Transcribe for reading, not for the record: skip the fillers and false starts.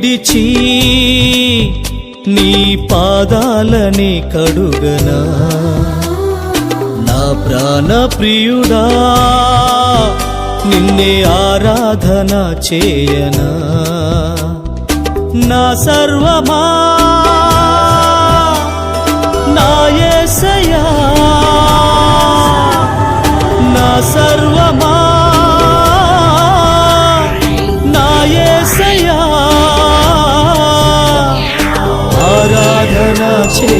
విడిచి నీ పాదాలని కడుగనా నా ప్రాణ ప్రియుడా నిన్నే ఆరాధన చేయనా నా సర్వమా నా యేసయ్యా నా సర్వమా నా యేసయ్యా ఆరాధన చే